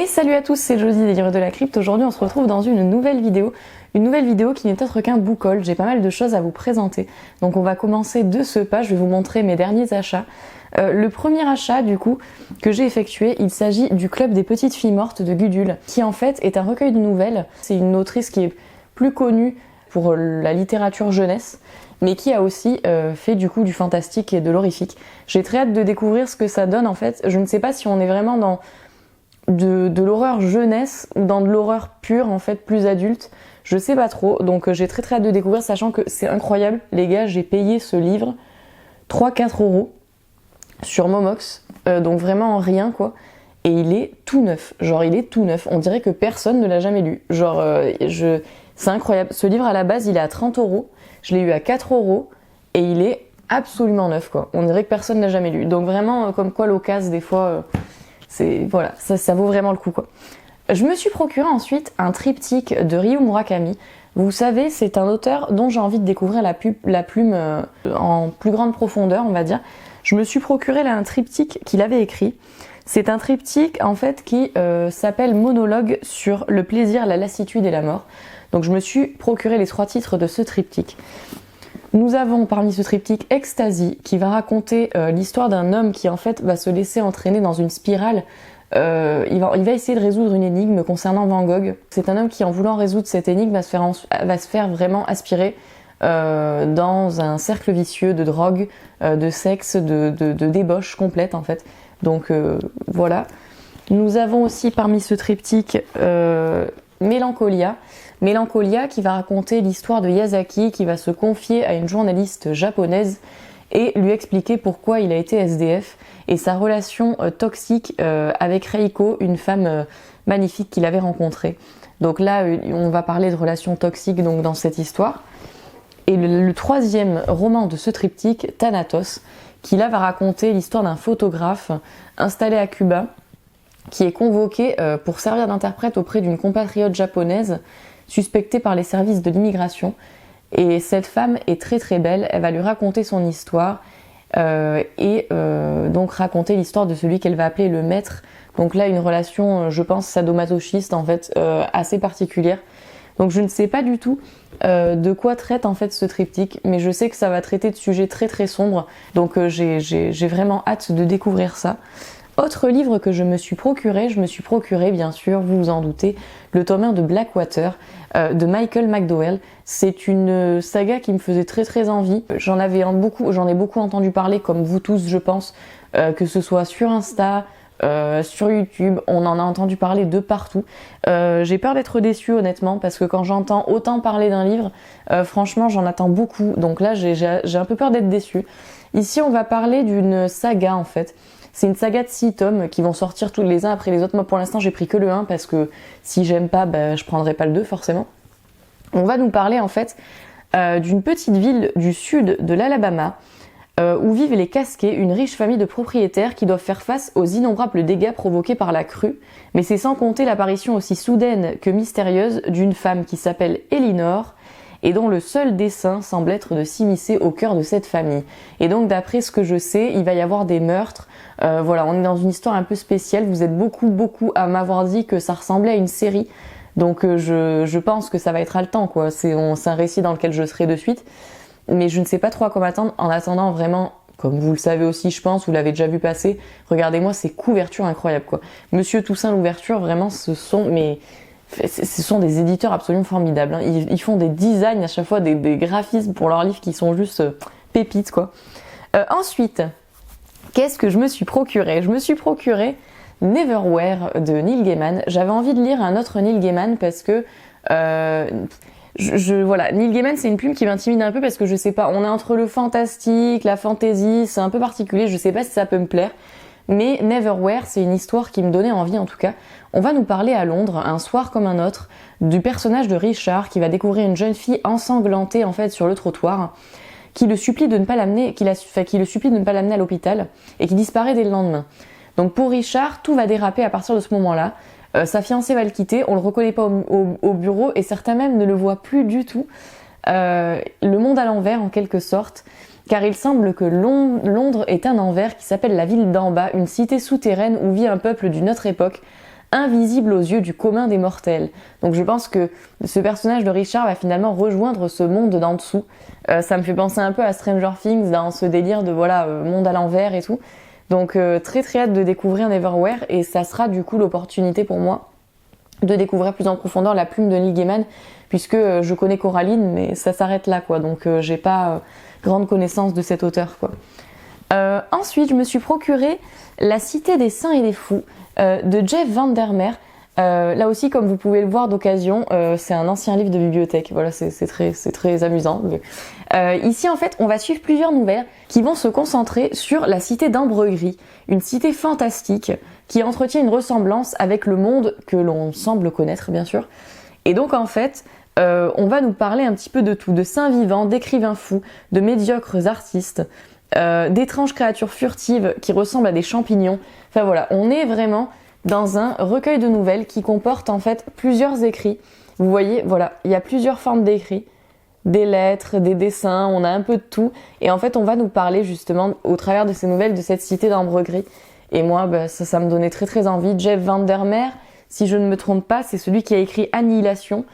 Et salut à tous, c'est Jodie des Livres de la Crypte. Aujourd'hui on se retrouve dans une nouvelle vidéo qui n'est autre qu'un book haul. J'ai pas mal de choses à vous présenter. Donc on va commencer de ce pas, je vais vous montrer mes derniers achats. Le premier achat du coup que j'ai effectué, il s'agit du Club des petites filles mortes de Gudule, qui en fait est un recueil de nouvelles. C'est une autrice qui est plus connue pour la littérature jeunesse, mais qui a aussi fait du coup du fantastique et de l'horrifique. J'ai très hâte de découvrir ce que ça donne en fait. Je ne sais pas si on est vraiment dans de l'horreur jeunesse ou dans de l'horreur pure en fait, plus adulte. Je sais pas trop, donc j'ai très hâte de découvrir, sachant que c'est incroyable. Les gars, j'ai payé ce livre 3-4 euros sur Momox, donc vraiment rien quoi. Et il est tout neuf, genre il est tout neuf. On dirait que personne ne l'a jamais lu. Genre, c'est incroyable. Ce livre à la base, il est à 30 euros. Je l'ai eu à 4 euros et il est absolument neuf quoi. On dirait que personne ne l'a jamais lu. Donc vraiment, comme quoi l'occasion des fois, voilà, ça vaut vraiment le coup quoi. Je me suis procuré ensuite un triptyque de Ryu Murakami. Vous savez, c'est un auteur dont j'ai envie de découvrir la plume en plus grande profondeur, on va dire. Je me suis procuré là un triptyque qu'il avait écrit. C'est un triptyque en fait qui s'appelle Monologue sur le plaisir, la lassitude et la mort. Donc je me suis procuré les 3 titres de ce triptyque. Nous avons parmi ce triptyque Ecstasy qui va raconter l'histoire d'un homme qui en fait va se laisser entraîner dans une spirale. Il va essayer de résoudre une énigme concernant Van Gogh. C'est un homme qui en voulant résoudre cette énigme va se faire vraiment aspirer dans un cercle vicieux de drogue, de sexe, de débauche complète en fait. Donc voilà. Nous avons aussi parmi ce triptyque Mélancolia. Mélancolia qui va raconter l'histoire de Yasaki qui va se confier à une journaliste japonaise et lui expliquer pourquoi il a été SDF et sa relation toxique avec Reiko, une femme magnifique qu'il avait rencontrée. Donc là, on va parler de relations toxiques donc, dans cette histoire. Et le 3e roman de ce triptyque, Thanatos, qui là va raconter l'histoire d'un photographe installé à Cuba qui est convoqué pour servir d'interprète auprès d'une compatriote japonaise suspectée par les services de l'immigration. Et cette femme est très belle, elle va lui raconter son histoire donc raconter l'histoire de celui qu'elle va appeler le maître. Donc là, une relation, je pense, sadomasochiste en fait, assez particulière. Donc je ne sais pas du tout de quoi traite en fait ce triptyque, mais je sais que ça va traiter de sujets très sombres. Donc j'ai vraiment hâte de découvrir ça. Autre livre que je me suis procuré bien sûr, vous vous en doutez, le tome 1 de Blackwater de Michael McDowell. C'est une saga qui me faisait très envie. J'en ai beaucoup entendu parler, comme vous tous je pense, que ce soit sur Insta, sur YouTube, on en a entendu parler de partout. J'ai peur d'être déçue honnêtement, parce que quand j'entends autant parler d'un livre, franchement j'en attends beaucoup, donc là j'ai un peu peur d'être déçue. Ici on va parler d'une saga en fait. C'est une saga de 6 tomes qui vont sortir tous les uns après les autres. Moi pour l'instant j'ai pris que le 1 parce que si j'aime pas, je prendrai pas le 2 forcément. On va nous parler en fait d'une petite ville du sud de l'Alabama où vivent les Casquets, une riche famille de propriétaires qui doivent faire face aux innombrables dégâts provoqués par la crue. Mais c'est sans compter l'apparition aussi soudaine que mystérieuse d'une femme qui s'appelle Elinor et dont le seul dessein semble être de s'immiscer au cœur de cette famille. Et donc d'après ce que je sais, il va y avoir des meurtres. Voilà, on est dans une histoire un peu spéciale. Vous êtes beaucoup à m'avoir dit que ça ressemblait à une série. Donc je pense que ça va être haletant quoi. C'est un récit dans lequel je serai de suite. Mais je ne sais pas trop à quoi m'attendre. En attendant vraiment, comme vous le savez aussi je pense, vous l'avez déjà vu passer, regardez-moi ces couvertures incroyables quoi. Monsieur Toussaint l'ouverture, vraiment ce sont des éditeurs absolument formidables. Hein. Ils font des designs à chaque fois, des graphismes pour leurs livres qui sont juste pépites quoi. Ensuite, qu'est-ce que je me suis procuré ? Je me suis procuré Neverwhere de Neil Gaiman. J'avais envie de lire un autre Neil Gaiman parce que voilà, Neil Gaiman c'est une plume qui m'intimide un peu parce que je sais pas, on est entre le fantastique, la fantasy, c'est un peu particulier, je sais pas si ça peut me plaire. Mais Neverwhere, c'est une histoire qui me donnait envie en tout cas. On va nous parler à Londres, un soir comme un autre, du personnage de Richard qui va découvrir une jeune fille ensanglantée en fait sur le trottoir, qui le supplie de ne pas l'amener à l'hôpital et qui disparaît dès le lendemain. Donc pour Richard, tout va déraper à partir de ce moment-là. Sa fiancée va le quitter, on le reconnaît pas au bureau et certains même ne le voient plus du tout. Le monde à l'envers en quelque sorte. car il semble que Londres est un envers qui s'appelle la ville d'en bas, une cité souterraine où vit un peuple d'une autre époque, invisible aux yeux du commun des mortels. Donc je pense que ce personnage de Richard va finalement rejoindre ce monde d'en dessous. Ça me fait penser un peu à Stranger Things dans ce délire de voilà monde à l'envers et tout. Donc très très hâte de découvrir Neverwhere et ça sera du coup l'opportunité pour moi de découvrir plus en profondeur la plume de Neil Gaiman puisque je connais Coraline mais ça s'arrête là quoi. Donc j'ai pas grande connaissance de cet auteur quoi. Ensuite je me suis procuré La Cité des Saints et des Fous de Jeff Vandermeer. Là aussi, comme vous pouvez le voir d'occasion, c'est un ancien livre de bibliothèque. Voilà, c'est très amusant. Ici, en fait, on va suivre plusieurs nouvelles qui vont se concentrer sur la cité d'Ambre Gris, une cité fantastique qui entretient une ressemblance avec le monde que l'on semble connaître, bien sûr. Et donc, en fait, on va nous parler un petit peu de tout, de saints vivants, d'écrivains fous, de médiocres artistes, d'étranges créatures furtives qui ressemblent à des champignons. Enfin voilà, on est vraiment dans un recueil de nouvelles qui comporte en fait plusieurs écrits. Vous voyez, voilà, il y a plusieurs formes d'écrits, des lettres, des dessins, on a un peu de tout. Et en fait, on va nous parler justement au travers de ces nouvelles de cette cité d'Ambre Gris. Et moi, ça me donnait très très envie. Jeff Vandermeer, si je ne me trompe pas, c'est celui qui a écrit Annihilation.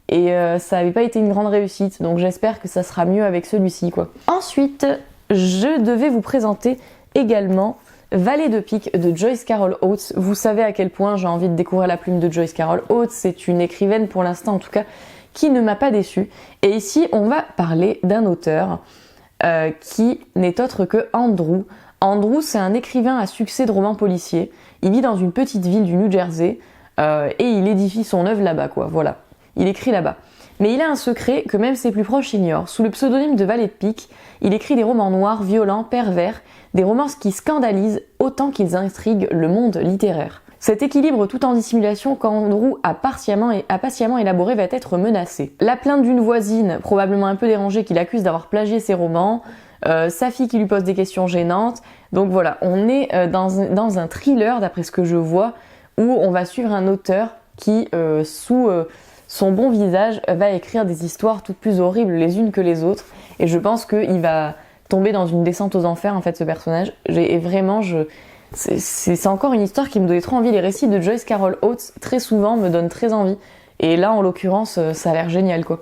Et ça n'avait pas été une grande réussite, donc j'espère que ça sera mieux avec celui-ci, quoi. Ensuite, je devais vous présenter également Vallée de Pique de Joyce Carol Oates. Vous savez à quel point j'ai envie de découvrir la plume de Joyce Carol Oates. C'est une écrivaine pour l'instant en tout cas qui ne m'a pas déçue. Et ici on va parler d'un auteur qui n'est autre que Andrew. Andrew, c'est un écrivain à succès de romans policiers. Il vit dans une petite ville du New Jersey et il édifie son œuvre là-bas quoi. Voilà, il écrit là-bas. Mais il a un secret que même ses plus proches ignorent. Sous le pseudonyme de Vallée de Pique, il écrit des romans noirs, violents, pervers, des romances qui scandalisent autant qu'ils intriguent le monde littéraire. Cet équilibre tout en dissimulation qu'Andrew a patiemment élaboré va être menacé. La plainte d'une voisine, probablement un peu dérangée, qui l'accuse d'avoir plagié ses romans, sa fille qui lui pose des questions gênantes. Donc voilà, on est dans un thriller, d'après ce que je vois, où on va suivre un auteur qui, sous son bon visage, va écrire des histoires toutes plus horribles les unes que les autres. Et je pense qu'il va tomber dans une descente aux enfers, en fait, ce personnage. C'est encore une histoire qui me donnait trop envie. Les récits de Joyce Carol Oates, très souvent, me donnent très envie. Et là, en l'occurrence, ça a l'air génial, quoi.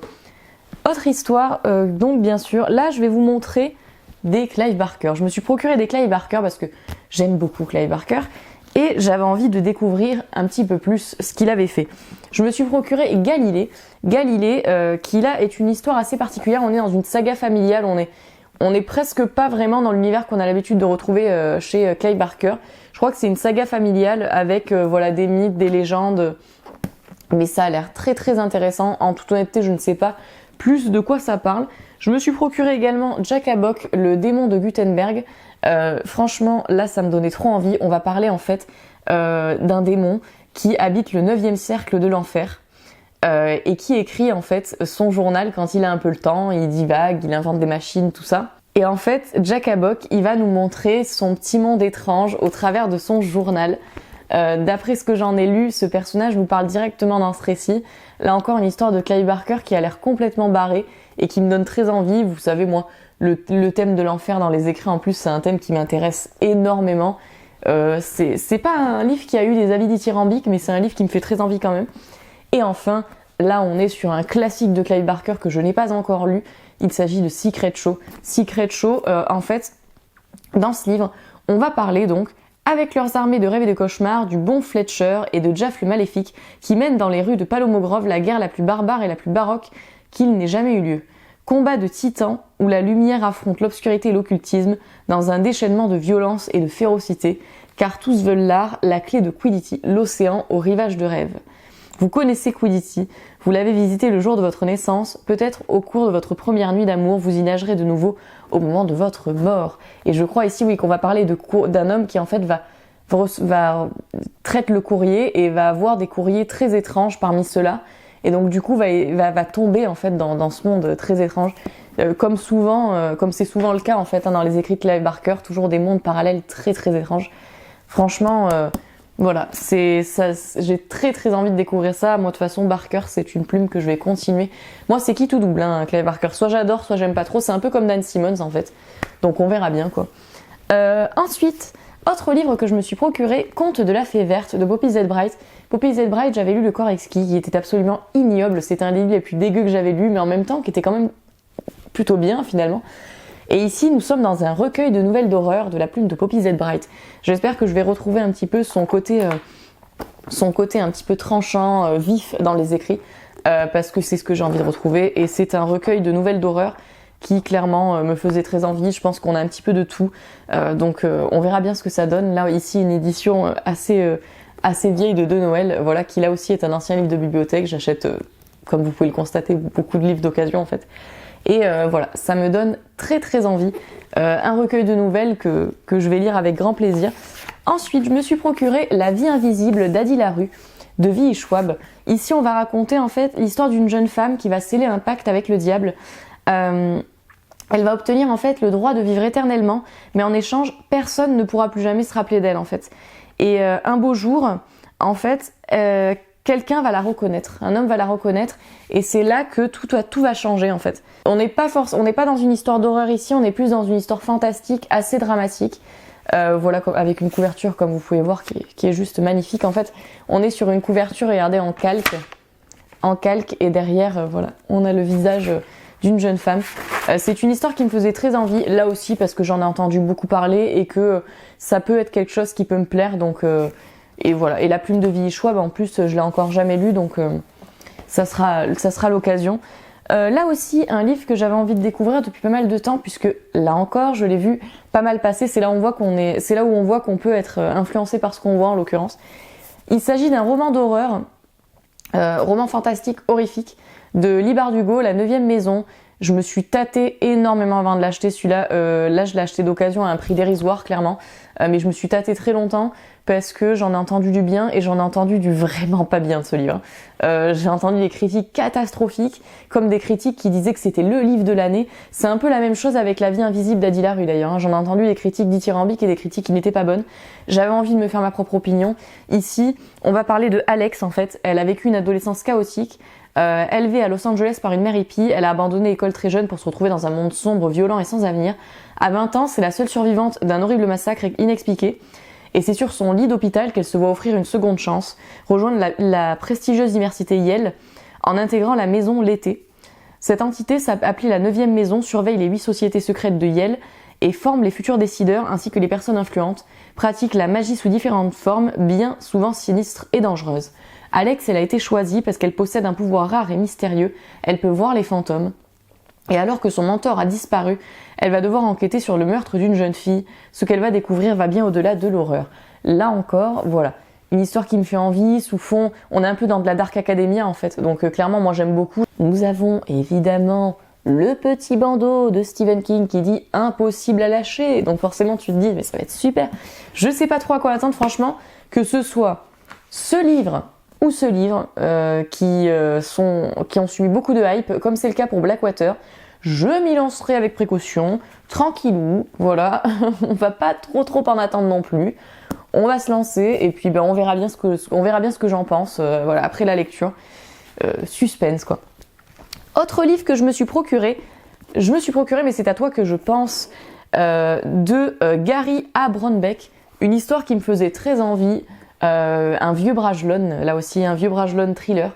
Autre histoire, donc bien sûr, là, je vais vous montrer des Clive Barker. Je me suis procuré des Clive Barker parce que j'aime beaucoup Clive Barker. Et j'avais envie de découvrir un petit peu plus ce qu'il avait fait. Je me suis procuré Galilée. Galilée, qui là est une histoire assez particulière. On est dans une saga familiale, on est presque pas vraiment dans l'univers qu'on a l'habitude de retrouver chez Clive Barker. Je crois que c'est une saga familiale avec voilà des mythes, des légendes. Mais ça a l'air très très intéressant. En toute honnêteté, je ne sais pas plus de quoi ça parle. Je me suis procuré également Jack Bock, le démon de Gutenberg. Franchement, là, ça me donnait trop envie. On va parler en fait d'un démon qui habite le 9e cercle de l'enfer et qui écrit en fait son journal quand il a un peu le temps. Il divague, il invente des machines, tout ça. Et en fait, Jack Bock, il va nous montrer son petit monde étrange au travers de son journal. D'après ce que j'en ai lu, ce personnage nous parle directement dans ce récit. Là encore, une histoire de Clive Barker qui a l'air complètement barré et qui me donne très envie. Vous savez, moi, le thème de l'enfer dans les écrits, en plus, c'est un thème qui m'intéresse énormément. C'est pas un livre qui a eu des avis dithyrambiques, mais c'est un livre qui me fait très envie quand même. Et enfin, là, on est sur un classique de Clive Barker que je n'ai pas encore lu. Il s'agit de Secret Show. Secret Show, en fait, dans ce livre, on va parler donc, avec leurs armées de rêves et de cauchemars, du bon Fletcher et de Jaff le Maléfique, qui mènent dans les rues de Palomo Grove la guerre la plus barbare et la plus baroque qu'il n'ait jamais eu lieu. Combat de titans où la lumière affronte l'obscurité et l'occultisme dans un déchaînement de violence et de férocité, car tous veulent l'art, la clé de Quiddity, l'océan au rivage de rêve. Vous connaissez Quiddity, vous l'avez visité le jour de votre naissance, peut-être au cours de votre première nuit d'amour, vous y nagerez de nouveau au moment de votre mort. Et je crois ici, oui, qu'on va parler d'un homme qui en fait traite le courrier et va avoir des courriers très étranges parmi ceux-là. Et donc du coup va tomber en fait dans ce monde très étrange, comme c'est souvent le cas en fait dans les écrits de Clive Barker, toujours des mondes parallèles très très étranges. Franchement, voilà, j'ai très très envie de découvrir ça. Moi de toute façon Barker c'est une plume que je vais continuer. Moi c'est qui tout double, hein, Clive Barker. Soit j'adore, soit j'aime pas trop. C'est un peu comme Dan Simmons en fait. Donc on verra bien quoi. Ensuite, Autre livre que je me suis procuré, Conte de la Fée Verte de Poppy Z. Brite. Poppy Z. Brite, j'avais lu Le Corps exquis, qui était absolument ignoble. C'était un des livres les plus dégueux que j'avais lu, mais en même temps qui était quand même plutôt bien finalement. Et ici, nous sommes dans un recueil de nouvelles d'horreur de la plume de Poppy Z. Brite. J'espère que je vais retrouver un petit peu son côté un petit peu tranchant, vif dans les écrits, parce que c'est ce que j'ai envie de retrouver. Et c'est un recueil de nouvelles d'horreur qui clairement me faisait très envie. Je pense qu'on a un petit peu de tout, donc on verra bien ce que ça donne. Là ici une édition assez vieille de Noël, voilà, qui là aussi est un ancien livre de bibliothèque. J'achète, comme vous pouvez le constater, beaucoup de livres d'occasion en fait. Et voilà, ça me donne très très envie. Un recueil de nouvelles que je vais lire avec grand plaisir. Ensuite, je me suis procuré La vie invisible d'Adi Larue de V.I. Schwab. Ici, on va raconter en fait l'histoire d'une jeune femme qui va sceller un pacte avec le diable. Elle va obtenir en fait le droit de vivre éternellement, mais en échange, personne ne pourra plus jamais se rappeler d'elle en fait. Et un beau jour, en fait, quelqu'un va la reconnaître, un homme va la reconnaître, et c'est là que tout va changer en fait. On n'est pas dans une histoire d'horreur ici, on est plus dans une histoire fantastique, assez dramatique. Voilà, avec une couverture comme vous pouvez voir qui est juste magnifique. En fait, on est sur une couverture, regardez, en calque, et derrière, voilà, on a le visage d'une jeune femme. C'est une histoire qui me faisait très envie, là aussi parce que j'en ai entendu beaucoup parler et que ça peut être quelque chose qui peut me plaire, donc et voilà. Et La plume de V.I. Schwab, en plus, je l'ai encore jamais lu, donc ça sera l'occasion. Là aussi, un livre que j'avais envie de découvrir depuis pas mal de temps, puisque là encore, je l'ai vu pas mal passer. C'est là où on voit qu'on peut être influencé par ce qu'on voit en l'occurrence. Il s'agit d'un roman d'horreur, roman fantastique horrifique de Lee Bardugo, La 9e maison. Je me suis tâtée énormément avant de l'acheter celui-là. Là, je l'ai acheté d'occasion à un prix dérisoire, clairement. Mais je me suis tâtée très longtemps parce que j'en ai entendu du bien et j'en ai entendu du vraiment pas bien de ce livre. J'ai entendu des critiques catastrophiques, comme des critiques qui disaient que c'était le livre de l'année. C'est un peu la même chose avec La vie invisible d'Adi Larue d'ailleurs. J'en ai entendu des critiques dithyrambiques et des critiques qui n'étaient pas bonnes. J'avais envie de me faire ma propre opinion. Ici, on va parler de Alex en fait. Elle a vécu une adolescence chaotique. Élevée à Los Angeles par une mère hippie, elle a abandonné l'école très jeune pour se retrouver dans un monde sombre, violent et sans avenir. À 20 ans, c'est la seule survivante d'un horrible massacre inexpliqué. Et c'est sur son lit d'hôpital qu'elle se voit offrir une seconde chance, rejoindre la prestigieuse université Yale en intégrant la maison l'été. Cette entité, appelée la 9e maison, surveille les 8 sociétés secrètes de Yale et forme les futurs décideurs ainsi que les personnes influentes, pratique la magie sous différentes formes, bien souvent sinistres et dangereuses. Alex, elle a été choisie parce qu'elle possède un pouvoir rare et mystérieux, elle peut voir les fantômes. Et alors que son mentor a disparu, elle va devoir enquêter sur le meurtre d'une jeune fille. Ce qu'elle va découvrir va bien au-delà de l'horreur. Là encore, voilà, une histoire qui me fait envie, sous fond, on est un peu dans de la Dark Academia en fait, donc clairement moi j'aime beaucoup. Nous avons évidemment le petit bandeau de Stephen King qui dit impossible à lâcher, donc forcément tu te dis mais ça va être super. Je sais pas trop à quoi attendre franchement, que ce soit ce livre ou ce livre qui ont subi beaucoup de hype, comme c'est le cas pour Blackwater. Je m'y lancerai avec précaution, tranquillou, voilà, on va pas trop en attendre non plus. On va se lancer et puis on verra bien ce que j'en pense, voilà, après la lecture. Suspense quoi. Autre livre que je me suis procuré, mais c'est à toi que je pense, de Gary A. Brownbeck, une histoire qui me faisait très envie. Un vieux Brajlon, là aussi un vieux Brajlon thriller,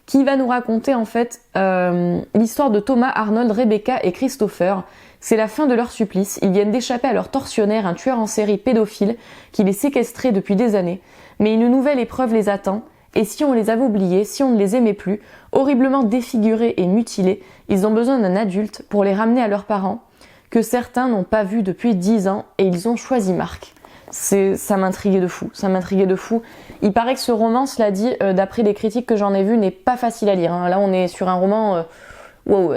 qui va nous raconter en fait l'histoire de Thomas, Arnold, Rebecca et Christopher. C'est la fin de leur supplice, ils viennent d'échapper à leur tortionnaire, un tueur en série pédophile qui les séquestrait depuis des années, mais une nouvelle épreuve les attend, et si on les avait oubliés, si on ne les aimait plus, horriblement défigurés et mutilés, ils ont besoin d'un adulte pour les ramener à leurs parents, que certains n'ont pas vus depuis 10 ans, et ils ont choisi Marc. Ça m'intriguait de fou. Il paraît que ce roman, cela dit, d'après les critiques que j'en ai vues, n'est pas facile à lire. Hein. Là, on est sur un roman,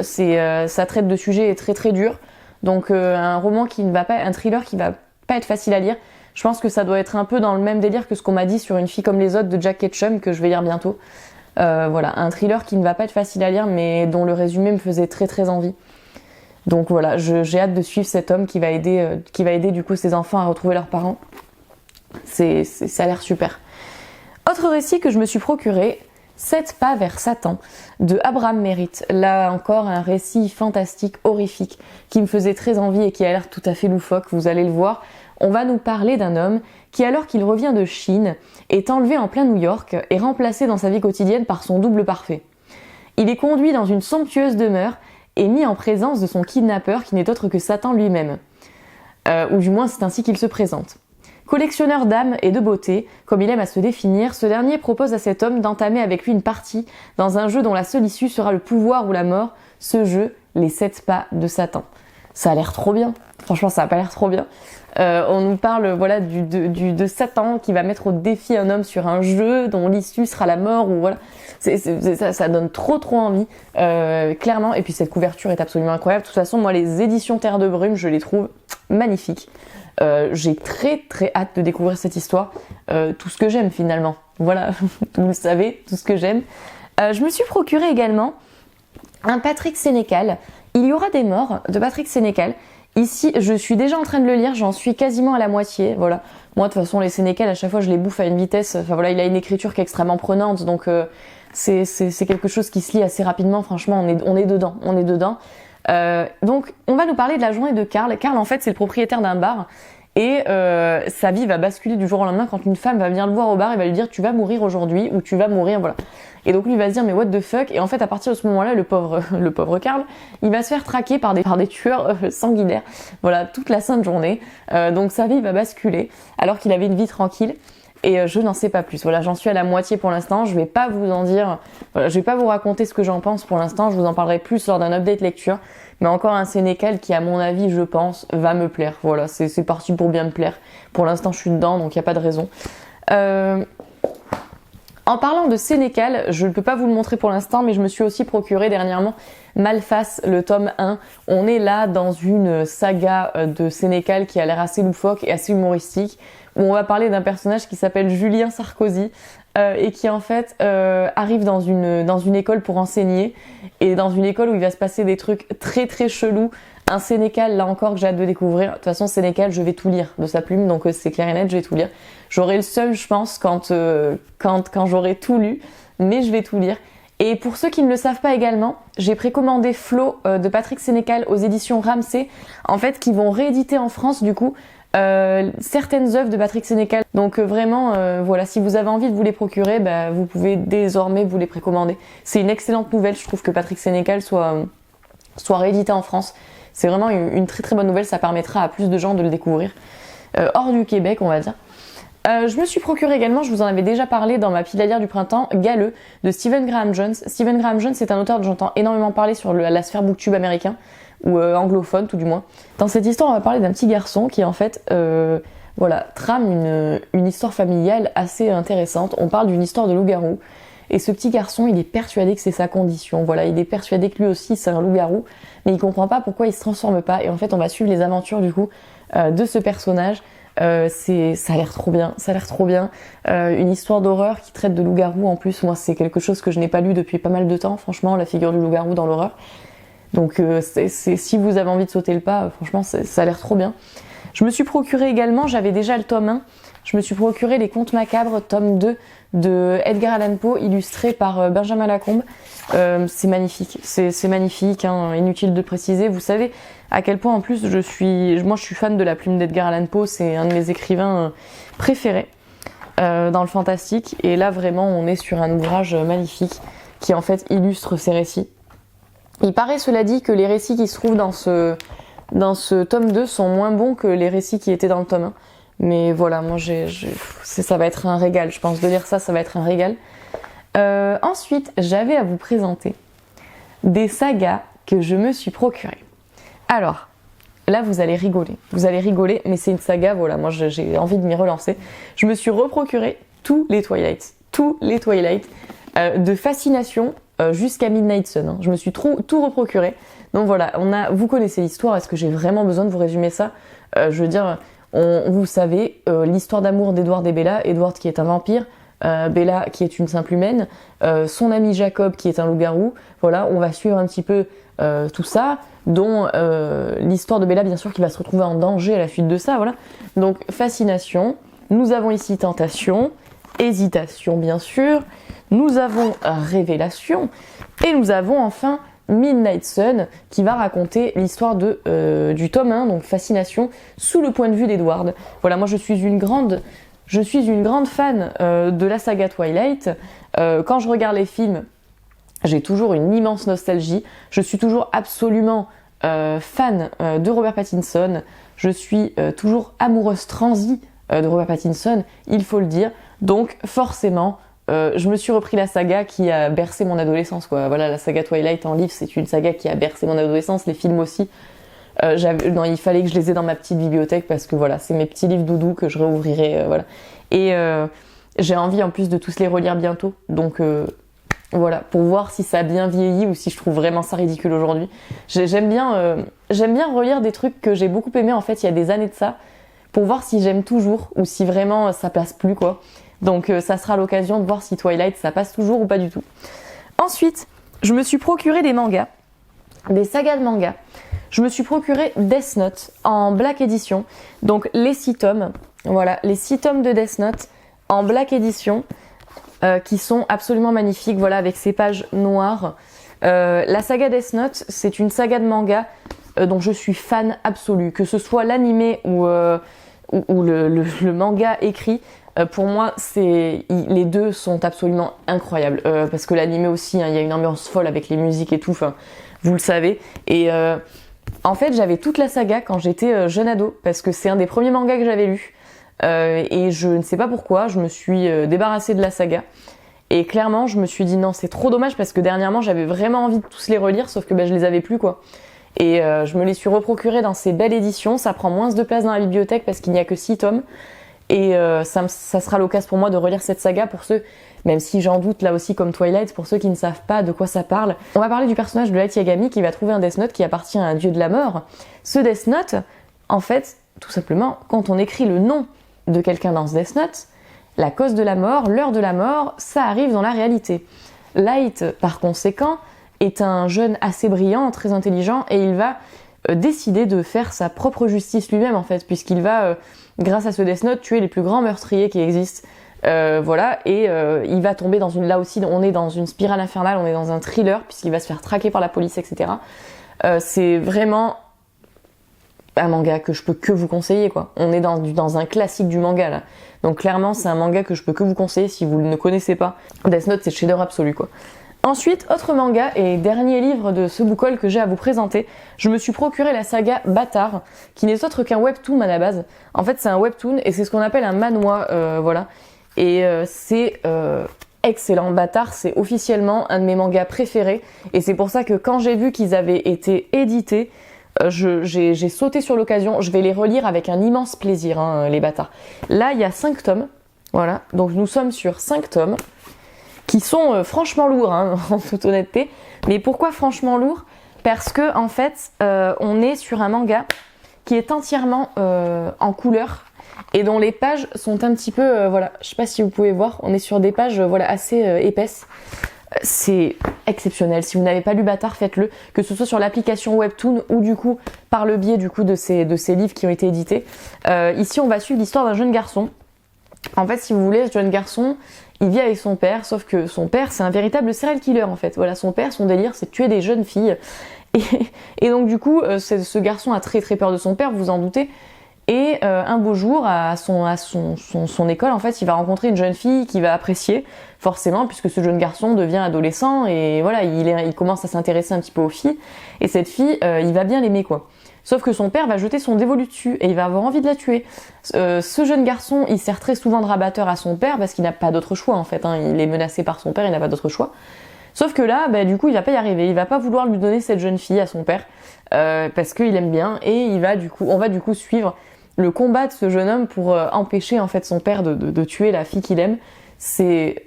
ça traite de sujets très très durs. Donc un thriller qui va pas être facile à lire. Je pense que ça doit être un peu dans le même délire que ce qu'on m'a dit sur Une fille comme les autres de Jack Ketchum, que je vais lire bientôt. Voilà, un thriller qui ne va pas être facile à lire, mais dont le résumé me faisait très très envie. Donc voilà, j'ai hâte de suivre cet homme qui va aider du coup ses enfants à retrouver leurs parents. Ça a l'air super. Autre récit que je me suis procuré, 7 pas vers Satan de Abraham Merritt. Là encore un récit fantastique, horrifique, qui me faisait très envie et qui a l'air tout à fait loufoque, vous allez le voir. On va nous parler d'un homme qui, alors qu'il revient de Chine, est enlevé en plein New York et remplacé dans sa vie quotidienne par son double parfait. Il est conduit dans une somptueuse demeure et mis en présence de son kidnappeur qui n'est autre que Satan lui-même. Ou du moins c'est ainsi qu'il se présente. Collectionneur d'âmes et de beauté, comme il aime à se définir, ce dernier propose à cet homme d'entamer avec lui une partie dans un jeu dont la seule issue sera le pouvoir ou la mort, ce jeu, les 7 pas de Satan. Ça a l'air trop bien, franchement ça a pas l'air trop bien. On nous parle voilà de Satan qui va mettre au défi un homme sur un jeu dont l'issue sera la mort ou voilà. Ça donne trop envie, clairement. Et puis cette couverture est absolument incroyable. De toute façon, moi les éditions Terre de Brume, je les trouve magnifiques. J'ai très hâte de découvrir cette histoire. Tout ce que j'aime finalement. Voilà, vous le savez, tout ce que j'aime. Je me suis procuré également un Patrick Sénécal. Il y aura des morts de Patrick Sénécal. Ici, je suis déjà en train de le lire, j'en suis quasiment à la moitié, voilà. Moi, de toute façon, les Sénécal, à chaque fois, je les bouffe à une vitesse. Enfin voilà, il a une écriture qui est extrêmement prenante, donc c'est quelque chose qui se lit assez rapidement. Franchement, on est dedans, donc, on va nous parler de la journée de Karl. Karl, en fait, c'est le propriétaire d'un bar. Et sa vie va basculer du jour au lendemain quand une femme va venir le voir au bar et va lui dire tu vas mourir aujourd'hui ou tu vas mourir, voilà. Et donc lui il va se dire mais what the fuck, et en fait à partir de ce moment-là le pauvre Karl, il va se faire traquer par des tueurs sanguinaires, voilà, toute la sainte journée. Donc sa vie va basculer alors qu'il avait une vie tranquille. Et je n'en sais pas plus. Voilà, j'en suis à la moitié pour l'instant. Je vais pas vous en dire, voilà, je vais pas vous raconter ce que j'en pense pour l'instant. Je vous en parlerai plus lors d'un update lecture. Mais encore un Sénécal qui, à mon avis, je pense, va me plaire. Voilà, c'est parti pour bien me plaire. Pour l'instant, je suis dedans, donc il n'y a pas de raison. En parlant de Sénécal, je ne peux pas vous le montrer pour l'instant, mais je me suis aussi procuré dernièrement Malface, le tome 1. On est là dans une saga de Sénécal qui a l'air assez loufoque et assez humoristique, où on va parler d'un personnage qui s'appelle Julien Sarkozy et qui en fait arrive dans une école pour enseigner, et dans une école où il va se passer des trucs très chelous. Un Sénécal, là encore, que j'ai hâte de découvrir. De toute façon, Sénécal, je vais tout lire de sa plume, donc c'est clair et net, je vais tout lire. J'aurai le seum, je pense, quand j'aurai tout lu, mais je vais tout lire. Et pour ceux qui ne le savent pas également, j'ai précommandé Flo de Patrick Sénécal aux éditions Ramsay, en fait, qui vont rééditer en France, du coup, certaines œuvres de Patrick Sénécal. Donc vraiment, voilà, si vous avez envie de vous les procurer, bah, vous pouvez désormais vous les précommander. C'est une excellente nouvelle, je trouve, que Patrick Sénécal soit réédité en France. C'est vraiment une très bonne nouvelle, ça permettra à plus de gens de le découvrir. Hors du Québec, on va dire. Je me suis procuré également, je vous en avais déjà parlé dans ma pile à lire du printemps, Galeux de Stephen Graham Jones. Stephen Graham Jones, c'est un auteur dont j'entends énormément parler sur la sphère booktube américain, ou anglophone tout du moins. Dans cette histoire, on va parler d'un petit garçon qui en fait voilà, trame une histoire familiale assez intéressante. On parle d'une histoire de loup-garou. Et ce petit garçon, il est persuadé que c'est sa condition. Voilà, il est persuadé que lui aussi c'est un loup-garou, mais il comprend pas pourquoi il se transforme pas. Et en fait, on va suivre les aventures du coup de ce personnage. Ça a l'air trop bien. Une histoire d'horreur qui traite de loup-garou en plus. Moi, c'est quelque chose que je n'ai pas lu depuis pas mal de temps. Franchement, la figure du loup-garou dans l'horreur. Donc, si vous avez envie de sauter le pas, franchement, ça a l'air trop bien. Je me suis procuré également, j'avais déjà le tome 1. Je me suis procuré Les Contes Macabres, tome 2 de Edgar Allan Poe, illustré par Benjamin Lacombe. C'est magnifique, c'est magnifique, hein, inutile de préciser. Vous savez à quel point en plus je suis fan de la plume d'Edgar Allan Poe, c'est un de mes écrivains préférés dans le fantastique. Et là vraiment on est sur un ouvrage magnifique qui en fait illustre ces récits. Il paraît cela dit que les récits qui se trouvent dans ce tome 2 sont moins bons que les récits qui étaient dans le tome 1. Mais voilà, moi ça va être un régal, je pense, de lire ça va être un régal. Ensuite, j'avais à vous présenter des sagas que je me suis procurées. Alors, là vous allez rigoler, mais c'est une saga, voilà, moi j'ai envie de m'y relancer. Je me suis reprocuré tous les Twilight, de Fascination jusqu'à Midnight Sun, hein. Je me suis tout reprocuré. Donc voilà, vous connaissez l'histoire, est-ce que j'ai vraiment besoin de vous résumer ça? Je veux dire, vous savez, l'histoire d'amour d'Edward et Bella, Edward qui est un vampire, Bella qui est une simple humaine, son ami Jacob qui est un loup-garou. Voilà, on va suivre un petit peu tout ça, dont l'histoire de Bella bien sûr qui va se retrouver en danger à la suite de ça, voilà. Donc Fascination, nous avons ici Tentation, Hésitation bien sûr, nous avons Révélation et nous avons enfin Midnight Sun qui va raconter l'histoire du tome 1, donc Fascination, sous le point de vue d'Edward. Voilà, moi je suis une grande fan de la saga Twilight. Quand je regarde les films, j'ai toujours une immense nostalgie. Je suis toujours absolument fan de Robert Pattinson. Je suis toujours amoureuse transie de Robert Pattinson, il faut le dire. Donc forcément, je me suis repris la saga qui a bercé mon adolescence, quoi. Voilà, la saga Twilight en livre, c'est une saga qui a bercé mon adolescence, les films aussi. Non, il fallait que je les ai dans ma petite bibliothèque parce que voilà, c'est mes petits livres doudous que je réouvrirai, voilà. Et j'ai envie en plus de tous les relire bientôt, donc voilà, pour voir si ça a bien vieilli ou si je trouve vraiment ça ridicule aujourd'hui. J'aime bien relire des trucs que j'ai beaucoup aimés en fait il y a des années de ça, pour voir si j'aime toujours ou si vraiment ça passe plus, quoi. Donc ça sera l'occasion de voir si Twilight ça passe toujours ou pas du tout. Ensuite, je me suis procuré des mangas, des sagas de mangas. Je me suis procuré Death Note en Black Edition, donc les 6 tomes. Voilà, les 6 tomes de Death Note en Black Edition qui sont absolument magnifiques, voilà, avec ces pages noires. La saga Death Note, c'est une saga de manga dont je suis fan absolu, que ce soit l'animé ou le manga écrit. Pour moi, les deux sont absolument incroyables. Parce que l'animé aussi, hein, il y a une ambiance folle avec les musiques et tout, enfin, vous le savez. Et en fait, j'avais toute la saga quand j'étais jeune ado, parce que c'est un des premiers mangas que j'avais lu. Et je ne sais pas pourquoi, je me suis débarrassée de la saga. Et clairement, je me suis dit non, c'est trop dommage, parce que dernièrement, j'avais vraiment envie de tous les relire, sauf que je les avais plus, quoi. Et je me les suis reprocurés dans ces belles éditions. Ça prend moins de place dans la bibliothèque parce qu'il n'y a que 6 tomes. Et ça sera l'occasion pour moi de relire cette saga pour ceux, même si j'en doute là aussi comme Twilight, pour ceux qui ne savent pas de quoi ça parle. On va parler du personnage de Light Yagami qui va trouver un Death Note qui appartient à un dieu de la mort. Ce Death Note, en fait, tout simplement, quand on écrit le nom de quelqu'un dans ce Death Note, la cause de la mort, l'heure de la mort, ça arrive dans la réalité. Light, par conséquent, est un jeune assez brillant, très intelligent, et il va décider de faire sa propre justice lui-même en fait, puisqu'il va, grâce à ce Death Note, tuer les plus grands meurtriers qui existent. Voilà, et il va tomber dans là aussi, on est dans une spirale infernale, on est dans un thriller, puisqu'il va se faire traquer par la police, etc. C'est vraiment un manga que je peux que vous conseiller, quoi. On est dans un classique du manga, là. Donc clairement, c'est un manga que je peux que vous conseiller si vous ne connaissez pas. Death Note, c'est chef-d'œuvre absolu, quoi. Ensuite, autre manga et dernier livre de ce book haul que j'ai à vous présenter, je me suis procuré la saga Bâtard, qui n'est autre qu'un webtoon à la base. En fait, c'est un webtoon et c'est ce qu'on appelle un manhwa, voilà. Et c'est excellent. Bâtard, c'est officiellement un de mes mangas préférés. Et c'est pour ça que quand j'ai vu qu'ils avaient été édités, j'ai sauté sur l'occasion. Je vais les relire avec un immense plaisir, hein, les Bâtards. Là, il y a 5 tomes, voilà. Donc nous sommes sur 5 tomes. Qui sont franchement lourds, hein, en toute honnêteté. Mais pourquoi franchement lourds ? Parce que en fait, on est sur un manga qui est entièrement en couleur et dont les pages sont un petit peu, voilà, je sais pas si vous pouvez voir, on est sur des pages, voilà, assez épaisses. C'est exceptionnel. Si vous n'avez pas lu Bâtard, faites-le, que ce soit sur l'application Webtoon ou du coup par le biais du coup de ces livres qui ont été édités. Ici, on va suivre l'histoire d'un jeune garçon. En fait, si vous voulez, ce jeune garçon, il vit avec son père, sauf que son père, c'est un véritable serial killer en fait. Voilà, son père, son délire, c'est de tuer des jeunes filles. Et donc du coup, ce garçon a très très peur de son père, vous vous en doutez. Et un beau jour, à son école, en fait, il va rencontrer une jeune fille qu'il va apprécier, forcément, puisque ce jeune garçon devient adolescent et voilà, il commence à s'intéresser un petit peu aux filles. Et cette fille, il va bien l'aimer, quoi. Sauf que son père va jeter son dévolu dessus et il va avoir envie de la tuer. Ce jeune garçon, il sert très souvent de rabatteur à son père parce qu'il n'a pas d'autre choix en fait, hein. Il est menacé par son père, il n'a pas d'autre choix. Sauf que là, bah, du coup, il va pas y arriver. Il va pas vouloir lui donner cette jeune fille à son père parce qu'il aime bien et on va du coup suivre le combat de ce jeune homme pour empêcher en fait son père de tuer la fille qu'il aime. C'est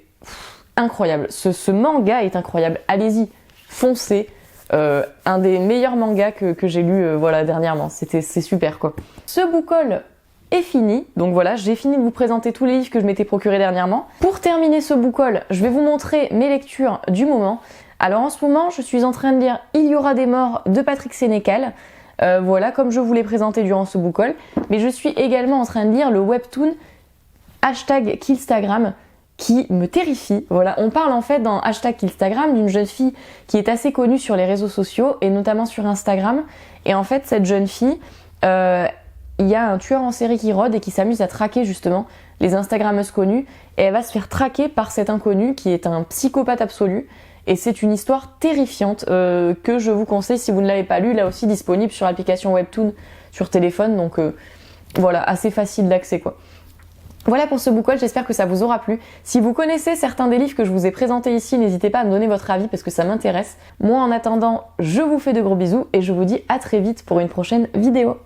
incroyable. Ce manga est incroyable. Allez-y, foncez. Un des meilleurs mangas que j'ai lu voilà, dernièrement. C'est super quoi. Ce book haul est fini. Donc voilà, j'ai fini de vous présenter tous les livres que je m'étais procurés dernièrement. Pour terminer ce book haul, je vais vous montrer mes lectures du moment. Alors en ce moment, je suis en train de lire Il y aura des morts de Patrick Sénécal. Voilà, comme je vous l'ai présenté durant ce book haul. Mais je suis également en train de lire le webtoon #Killstagram qui me terrifie. Voilà, on parle en fait dans hashtag Instagram d'une jeune fille qui est assez connue sur les réseaux sociaux et notamment sur Instagram. Et en fait, cette jeune fille, il y a un tueur en série qui rôde et qui s'amuse à traquer justement les Instagrammeuses connues. Et elle va se faire traquer par cet inconnu qui est un psychopathe absolu. Et c'est une histoire terrifiante que je vous conseille si vous ne l'avez pas lu. Là aussi disponible sur l'application Webtoon sur téléphone. Donc voilà, assez facile d'accès quoi. Voilà pour ce book haul, j'espère que ça vous aura plu. Si vous connaissez certains des livres que je vous ai présentés ici, n'hésitez pas à me donner votre avis parce que ça m'intéresse. Moi en attendant, je vous fais de gros bisous et je vous dis à très vite pour une prochaine vidéo.